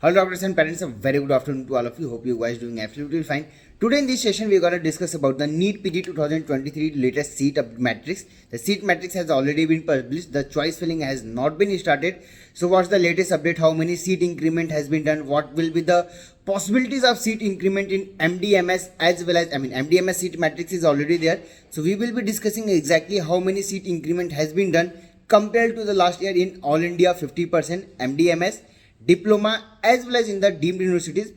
Hello doctors and parents, a very good afternoon to all of you. Hope you guys doing absolutely fine. Today in this session we are going to discuss about the NEET PG 2023 latest seat matrix. The seat matrix has already been published. The choice filling has not been started. So what's the latest update? How many seat increment has been done? What will be the possibilities of seat increment in MDMS as well as MDMS seat matrix is already there. So we will be discussing exactly how many seat increment has been done compared to the last year in All India 50% MDMS diploma as well as in the deemed universities.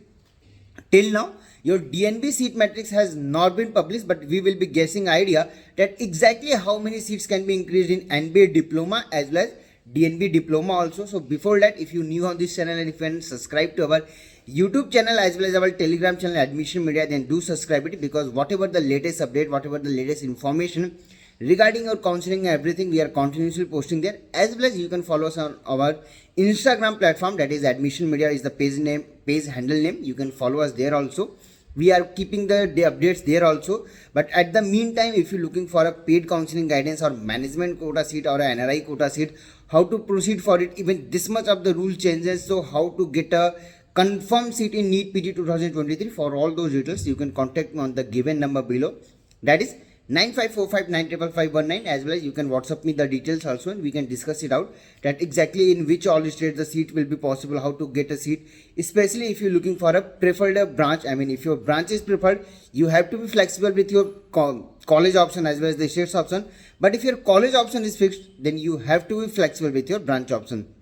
Till now your DNB seat matrix has not been published, but we will be guessing idea that exactly how many seats can be increased in NBA diploma as well as DNB diploma also. So before that, if you new on this channel and if you haven't subscribed to our YouTube channel as well as our Telegram channel Admission Media, then do subscribe it, because whatever the latest update, whatever the latest information regarding your counseling and everything, we are continuously posting there. As well as you can follow us on our Instagram platform, that is Admission Media is the page handle name. You can follow us there also. We are keeping the updates there also. But at the meantime, if you're looking for a paid counseling guidance or management quota seat or an NRI quota seat, how to proceed for it, even this much of the rule changes, so how to get a confirmed seat in NEET PG 2023, for all those details you can contact me on the given number below, that is 9545955519, as well as you can WhatsApp me the details also and we can discuss it out that exactly in which all states the seat will be possible, how to get a seat, especially if you're looking for a preferred branch. If your branch is preferred, you have to be flexible with your college option as well as the states option, but if your college option is fixed, then you have to be flexible with your branch option.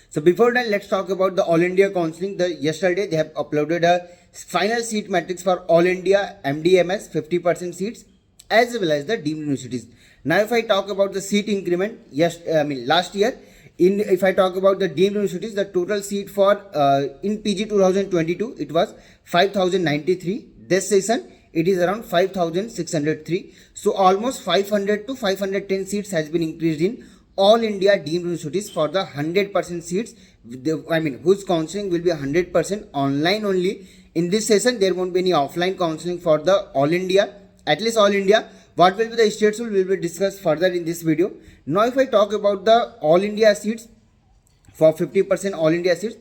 So before that, let's talk about the All India counseling. Yesterday they have uploaded a final seat matrix for All India MDMS 50% seats as well as the deemed universities. Now if I talk about the seat increment, last year, if I talk about the deemed universities, the total seat for in PG 2022 it was 5093. This session it is around 5603. So almost 500 to 510 seats has been increased in All India deemed universities for the 100% seats. Whose counseling will be 100% online only. In this session there won't be any offline counseling for the All India, at least All India. What will be the states will be discussed further in this video. Now if I talk about the All India seats, for 50% All India seats,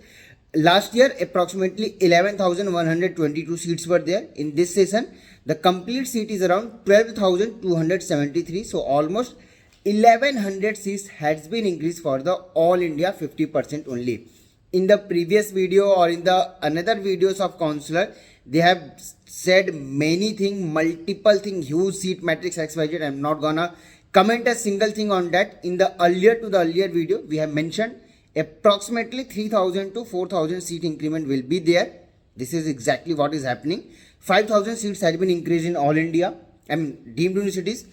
last year approximately 11,122 seats were there. In this session the complete seat is around 12,273. So almost 1100 seats has been increased for the All India 50% only. In the previous video or in the another videos of counselor, they have said many things, multiple things, huge seat matrix XYZ. I'm not gonna comment a single thing on that. In the earlier video, we have mentioned approximately 3,000 to 4,000 seat increment will be there. This is exactly what is happening. 5,000 seats has been increased in All India, deemed universities.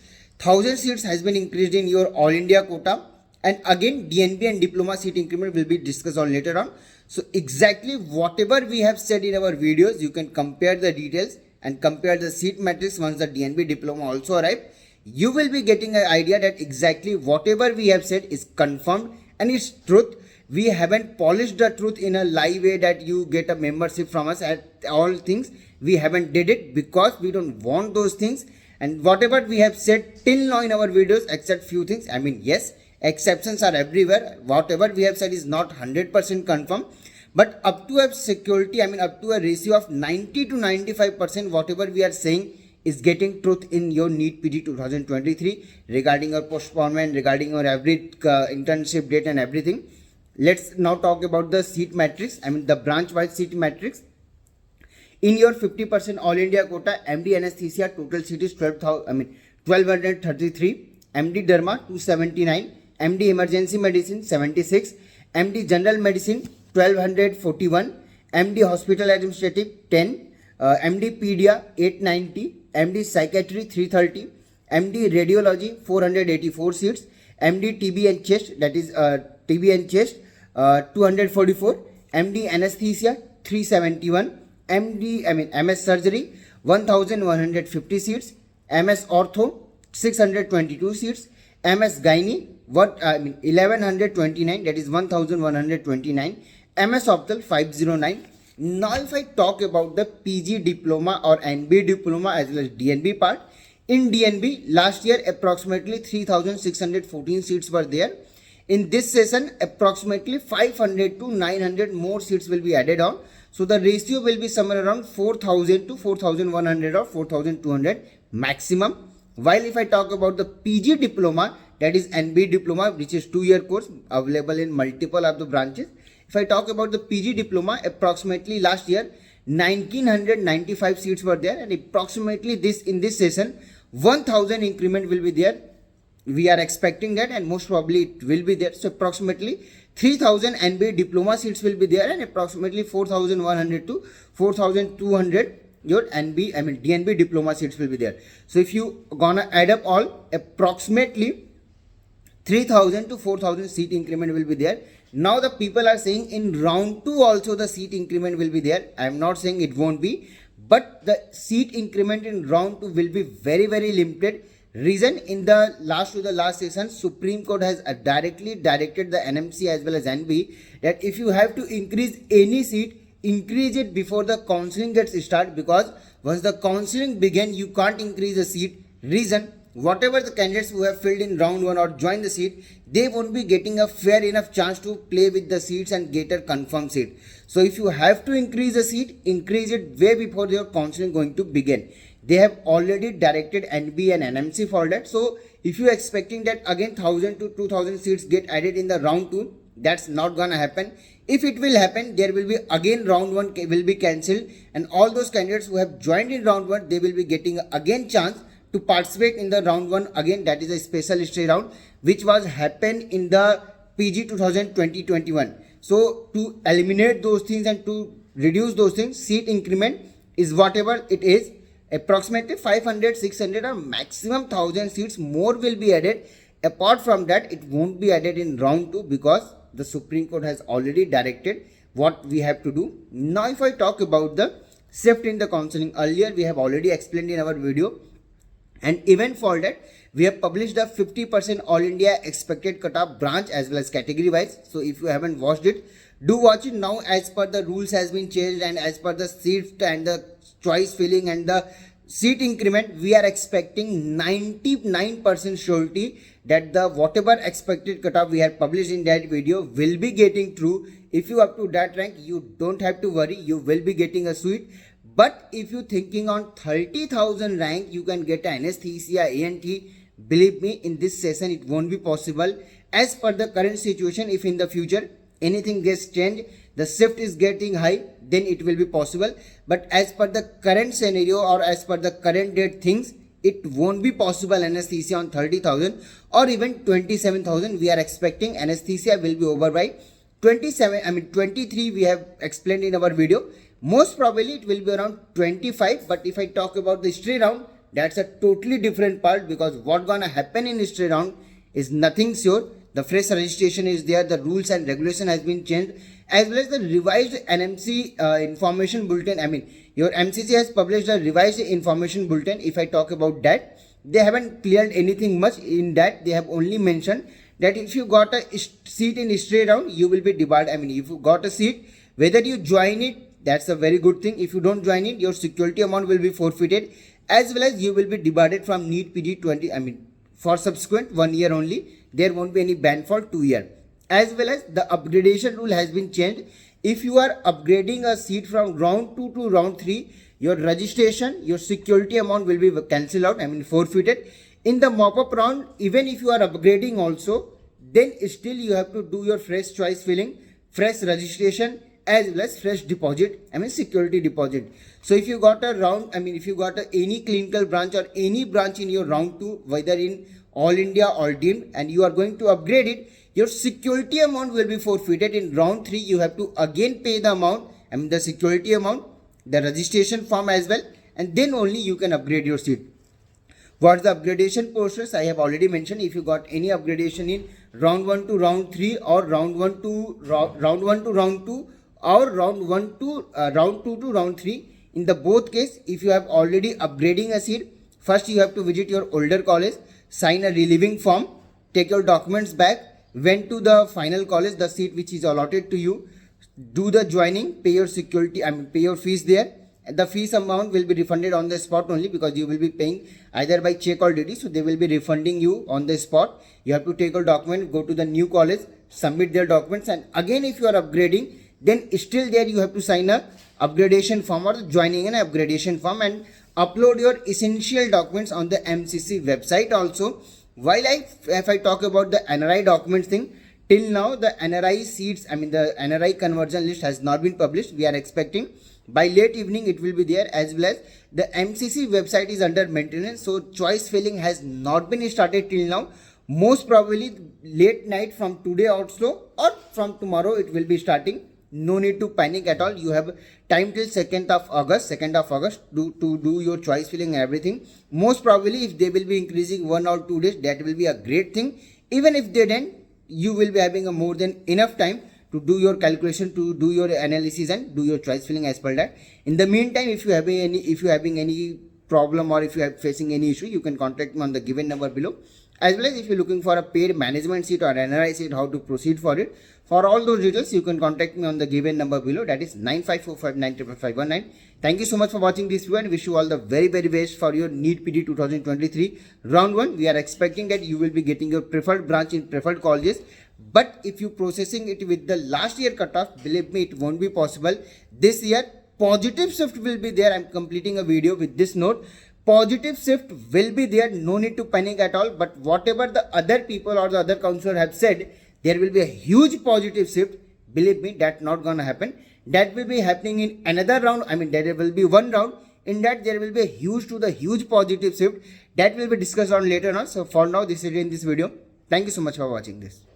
1,000 seats has been increased in your All India quota, and again DNB and diploma seat increment will be discussed on later on. So exactly whatever we have said in our videos, you can compare the details and compare the seat matrix. Once the DNB diploma also arrive, you will be getting an idea that exactly whatever we have said is confirmed and it's truth. We haven't polished the truth in a live way that you get a membership from us at all things. We haven't did it because we don't want those things. And whatever we have said till now in our videos, except few things, yes, exceptions are everywhere. Whatever we have said is not 100% confirmed, but up to a security, up to a ratio of 90 to 95%, whatever we are saying is getting truth in your NEET PG 2023 regarding your postponement, regarding your every internship date and everything. Let's now talk about the seat matrix, the branch wise seat matrix. In your 50% All India quota, MD anesthesia total seat is 1233, MD derma 279, MD emergency medicine 76, MD general medicine 1241, MD hospital administrative 10, MD pedia 890, MD psychiatry 330, MD radiology 484 seats, MD TB and chest, that is TB and chest 244, MD anesthesia 371, MD MS surgery 1150 seats, MS ortho 622 seats, MS gynae 1129, that is 1129, MS optal 509. Now if I talk about the PG diploma or NB diploma as well as DNB part, in DNB last year approximately 3614 seats were there. in this session approximately 500 to 900 more seats will be added on. So the ratio will be somewhere around 4000 to 4100 or 4200 maximum. While if I talk about the PG diploma, that is NB diploma, which is 2-year course available in multiple of the branches. If I talk about the PG diploma, approximately last year 1995 seats were there, and approximately in this session 1000 increment will be there. We are expecting that, and most probably it will be there. So approximately 3000 NBA diploma seats will be there, and approximately 4100 to 4200 your DNB diploma seats will be there. So if you gonna add up all, approximately 3000 to 4000 seat increment will be there. Now the people are saying in round 2 also the seat increment will be there. I am not saying it won't be, but the seat increment in round 2 will be very limited. Reason, in the last session, Supreme Court has directly directed the NMC as well as NB that if you have to increase any seat, increase it before the counselling gets started, because once the counselling begin, you can't increase the seat. Reason, whatever the candidates who have filled in round 1 or joined the seat, they won't be getting a fair enough chance to play with the seats and get a confirmed seat. So if you have to increase the seat, increase it way before your counselling going to begin. They have already directed NB and NMC for that. So if you are expecting that again 1000 to 2000 seats get added in the round 2, that's not gonna happen. If it will happen, there will be again round 1 will be cancelled, and all those candidates who have joined in round 1, they will be getting again chance to participate in the round 1 again. That is a special history round which was happened in the PG 2020-21. So to eliminate those things and to reduce those things, seat increment is whatever it is. Approximately 500, 600 or maximum 1000 seats more will be added. Apart from that, it won't be added in round 2 because the Supreme Court has already directed what we have to do. Now if I talk about the shift in the counselling, earlier we have already explained in our video, and even for that we have published the 50% All India expected cutoff branch as well as category wise. So if you haven't watched it, do watch it now. As per the rules has been changed, and as per the shift and the choice filling and the seat increment, we are expecting 99% surety that the whatever expected cutoff we have published in that video will be getting true. If you up to that rank, you don't have to worry, you will be getting a seat. But if you thinking on 30,000 rank, you can get anesthesia, ENT. Believe me, in this session it won't be possible. As per the current situation, if in the future anything gets changed, the shift is getting high, then it will be possible. But as per the current scenario or as per the current date things, it won't be possible anesthesia on 30,000 or even 27,000. We are expecting anesthesia will be over by 23 we have explained in our video. Most probably it will be around 25. But if I talk about the history round, that's a totally different part, because what gonna happen in history round is nothing sure. The fresh registration is there, the rules and regulation has been changed, as well as the revised NMC information bulletin. Your MCC has published a revised information bulletin. If I talk about that, they haven't cleared anything much in that. They have only mentioned that if you got a seat in history round, you will be debarred. If you got a seat, whether you join it, that's a very good thing. If you don't join it, your security amount will be forfeited, as well as you will be debarred from NEET PG 20. For subsequent 1 year only. There won't be any ban for 2 years. As well as the upgradation rule has been changed. If you are upgrading a seat from round 2 to round 3, your registration, your security amount will be cancelled out, forfeited. In the mop-up round, even if you are upgrading also, then still you have to do your fresh choice filling, fresh registration, as well as fresh deposit, security deposit. So if you got a round, if you got any clinical branch or any branch in your round 2, whether in All India or DIM, and you are going to upgrade it, your security amount will be forfeited. In round 3, you have to again pay the amount, the security amount, the registration form as well, and then only you can upgrade your seat. What's the upgradation process? I have already mentioned. If you got any upgradation in round 1 to round 3 or round 1 to round 2 or round 2 to round 3, in the both case, if you have already upgrading a seat, first you have to visit your older college, sign a relieving form, take your documents back, went to the final college, the seat which is allotted to you, do the joining, pay your security, pay your fees there, the fees amount will be refunded on the spot only, because you will be paying either by check or DD. So they will be refunding you on the spot. You have to take a document, go to the new college, submit their documents, and again if you are upgrading, then still there you have to sign a upgradation form or joining an upgradation form and upload your essential documents on the MCC website also. While if I talk about the NRI documents thing, till now the NRI seats, I mean the NRI conversion list has not been published. We are expecting by late evening it will be there, as well as the MCC website is under maintenance, so choice filling has not been started till now. Most probably late night from today also or from tomorrow it will be starting. No need to panic at all. You have time till 2nd of August to do your choice filling and everything. Most probably if they will be increasing 1 or 2 days, that will be a great thing. Even if they don't, you will be having a more than enough time to do your calculation, to do your analysis and do your choice filling as per that. In the meantime, if you having any problem or if you are facing any issue, you can contact me on the given number below. As well as if you're looking for a paid management seat or NRI seat, how to proceed for it. For all those details, you can contact me on the given number below, that is 9545955519. Thank you so much for watching this video and wish you all the very best for your NEET PD 2023 round 1. We are expecting that you will be getting your preferred branch in preferred colleges. But if you processing it with the last year cutoff, believe me, it won't be possible. This year, positive shift will be there. I'm completing a video with this note. Positive shift will be there, no need to panic at all. But whatever the other people or the other counselor have said, there will be a huge positive shift. Believe me, that's not gonna happen. That will be happening in another round. I mean, there will be one round. In that, there will be a huge positive shift that will be discussed on later on. So for now, this is in this video. Thank you so much for watching this.